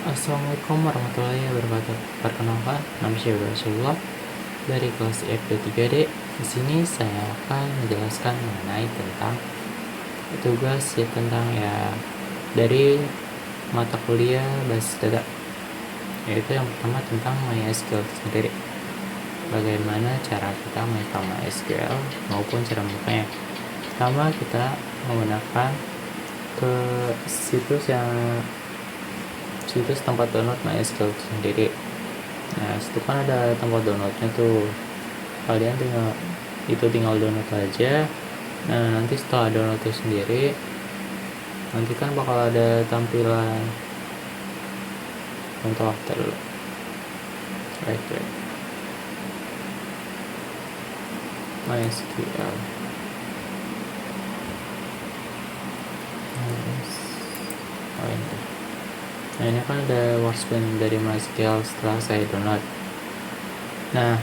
Assalamualaikum warahmatullahi wabarakatuh. Perkenalkan, nama saya Rasulullah dari kelas FD3D. Di sini saya akan menjelaskan mengenai tentang tugas dari mata kuliah basis data, yaitu yang pertama tentang MySQL itu sendiri. Bagaimana cara kita menginstal MySQL maupun cara membukanya. Pertama, kita menggunakan ke situs tempat download MySQL itu sendiri. Nah, situ kan ada tempat downloadnya tuh. Kalian tinggal download aja. Nah, nanti setelah download itu sendiri, nanti kan bakal ada tampilan contoh dulu. Right. MySQL. Nah, ini kan ada workspace dari MySQL setelah saya download. Nah,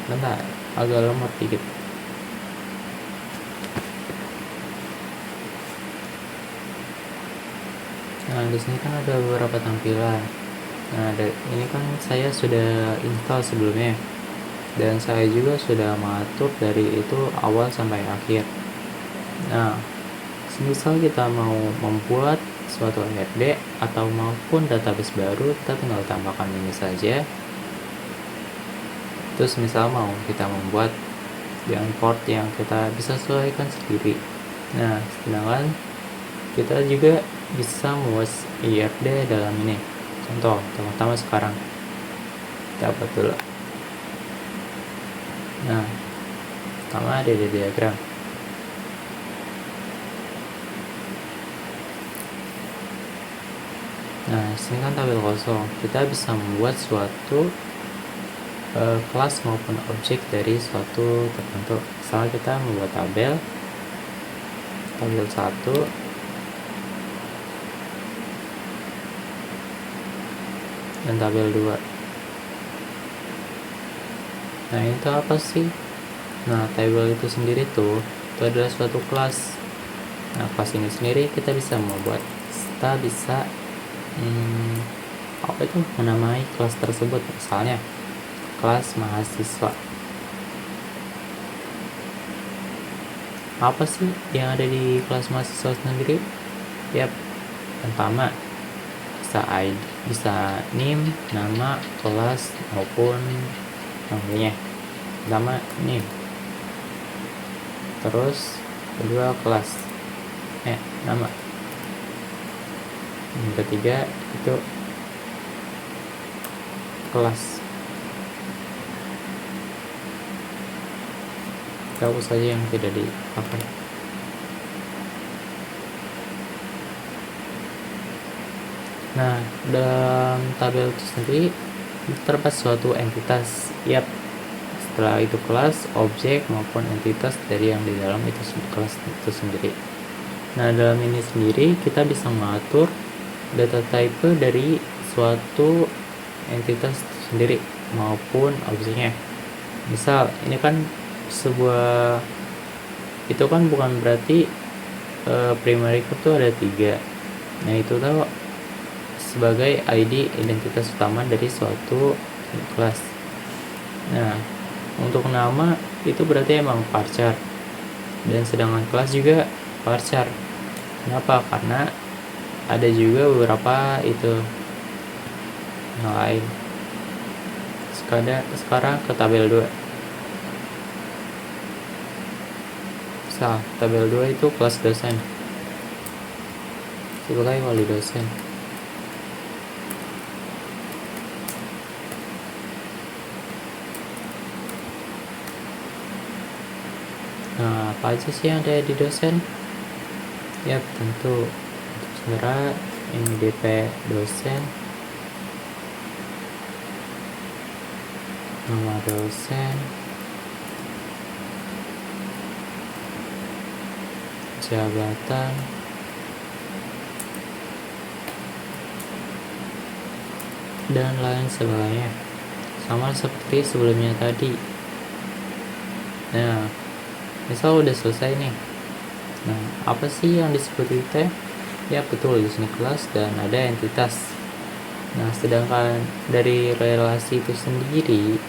bentar, agak lemot dikit. Nah, di sini kan ada beberapa tampilan. Nah, ini kan saya sudah install sebelumnya, dan saya juga sudah mengatur dari itu awal sampai akhir. Nah, semisal kita mau membuat suatu ARD atau maupun database baru, kita tinggal tambahkan ini saja. Terus misal mau kita membuat yang port yang kita bisa sesuaikan sendiri. Nah, sedangkan kita juga bisa membuat IRD dalam ini. Contoh, pertama sekarang kita buat dulu. Nah, pertama ada di diagram. Nah, sini kan tabel kosong. Kita bisa membuat suatu kelas maupun objek dari suatu tertentu. Misalnya kita membuat tabel 1 dan tabel 2. Nah, itu apa sih? Nah, tabel itu sendiri itu adalah suatu kelas. Nah, kelas ini sendiri kita bisa menamai kelas tersebut. Misalnya kelas mahasiswa. Apa sih yang ada di kelas mahasiswa sendiri? Yap, pertama bisa NIM, nama, kelas maupun namanya. Pertama NIM, terus kedua kelas, nama. Yang ketiga itu kelas. Tahu saja yang tidak dipakai. Nah, dalam tabel itu sendiri terdapat suatu entitas. Yap, setelah itu kelas, objek maupun entitas dari yang di dalam itu kelas itu sendiri. Nah, dalam ini sendiri kita bisa mengatur data type dari suatu entitas sendiri maupun objeknya. Misal ini kan itu kan bukan berarti primary key itu ada 3. Nah, itu tuh sebagai ID identitas utama dari suatu kelas. Nah, untuk nama itu berarti emang varchar, dan sedangkan kelas juga varchar. Kenapa? Karena ada juga beberapa itu yang lain. Sekarang ke tabel 2. Tabel 2 itu kelas dosen sebagai wali dosen. Nah, apa aja sih yang ada di dosen? Ya, tentu sebenarnya ini DP dosen, nama dosen, jabatan, dan lain sebagainya, sama seperti sebelumnya tadi. Nah, misal udah selesai nih. Nah, apa sih yang disebut itu? Ya betul, di sini kelas dan ada entitas. Nah, sedangkan dari relasi itu sendiri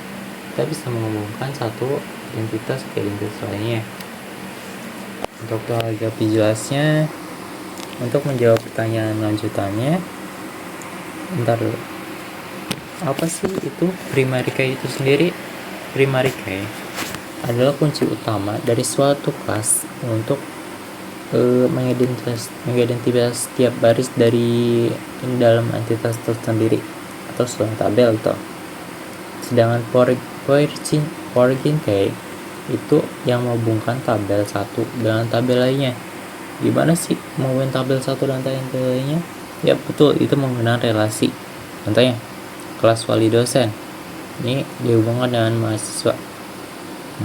kita bisa menghubungkan satu identitas ke identitas lainnya. Untuk lebih jelasnya, untuk menjawab pertanyaan lanjutannya, bentar dulu. Apa sih itu primary key itu sendiri? Primary key adalah kunci utama dari suatu kelas untuk mengidentifikasi setiap baris dari dalam entitas tersendiri atau suatu tabel itu. Sedangkan origin key itu yang menghubungkan tabel satu dengan tabel lainnya. Gimana sih menghubungkan tabel satu dan tabel lainnya? Ya betul, itu menggunakan relasi. Contohnya kelas wali dosen ini dihubungkan dengan mahasiswa,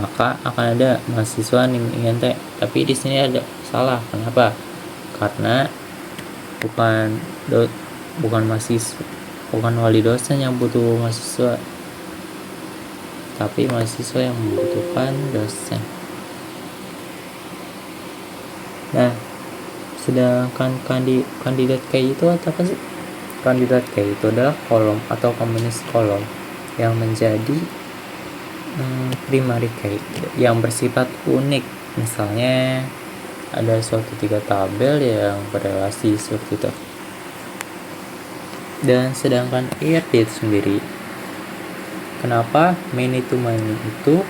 maka akan ada mahasiswa int. Tapi di sini ada salah. Kenapa? Karena bukan mahasiswa, bukan wali dosen yang butuh mahasiswa, tapi mahasiswa yang membutuhkan dosen. Nah, sedangkan kandidat key itu apa sih? Kandidat key itu adalah kolom atau kombinasi kolom yang menjadi primary key yang bersifat unik. Misalnya ada suatu 3 tabel yang berrelasi seperti itu. Dan sedangkan IRD itu sendiri, kenapa many to many itu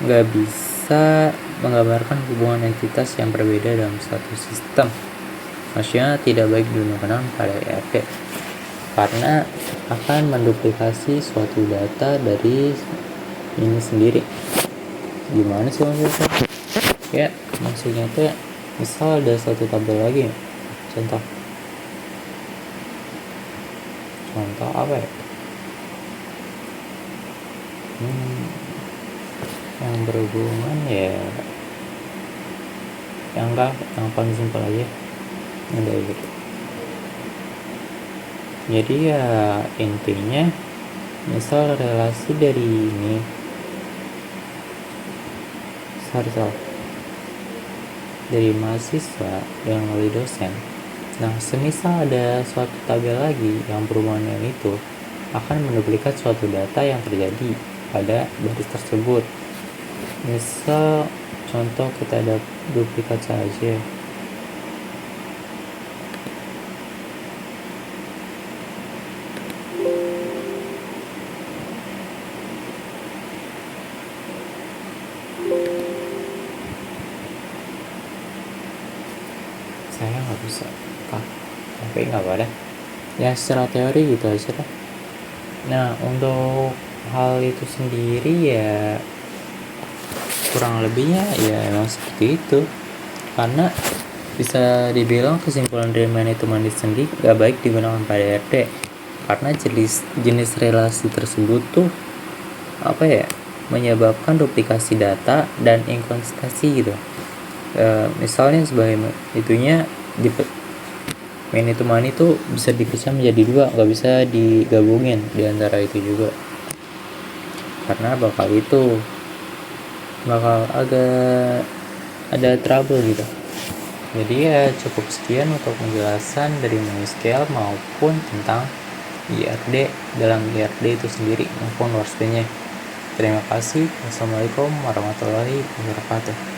nggak bisa menggambarkan hubungan entitas yang berbeda dalam satu sistem? Maksudnya tidak baik digunakan pada IRD karena akan menduplikasi suatu data dari ini sendiri. Gimana sih maksudnya? Ya, maksudnya itu misal ada satu tabel lagi, contoh apa ya, yang berhubungan ya yang paling simpel aja ada gitu. Jadi ya intinya misal relasi dari ini dari mahasiswa dengan wali dosen. Nah, semisal ada suatu tabel lagi yang berhubungan dengan itu, akan menduplikat suatu data yang terjadi pada baris tersebut. Misal contoh kita ada duplikat saja. Saya nggak bisa tapi nggak apa deh ya, secara teori gitu aja lah. Nah, untuk hal itu sendiri ya kurang lebihnya ya emang seperti itu, karena bisa dibilang kesimpulan dari manajemen sendiri nggak baik digunakan pada IRD karena jenis relasi tersebut tuh apa ya, menyebabkan duplikasi data dan inkonsistensi gitu. Misalnya sebagai itunya di many to many itu bisa dipecah menjadi 2, nggak bisa digabungin di antara itu juga, karena bakal agak ada trouble gitu. Jadi ya cukup sekian untuk penjelasan dari MySQL maupun tentang IRD dalam IRD itu sendiri maupun workspace-nya. Terima kasih. Wassalamualaikum warahmatullahi wabarakatuh.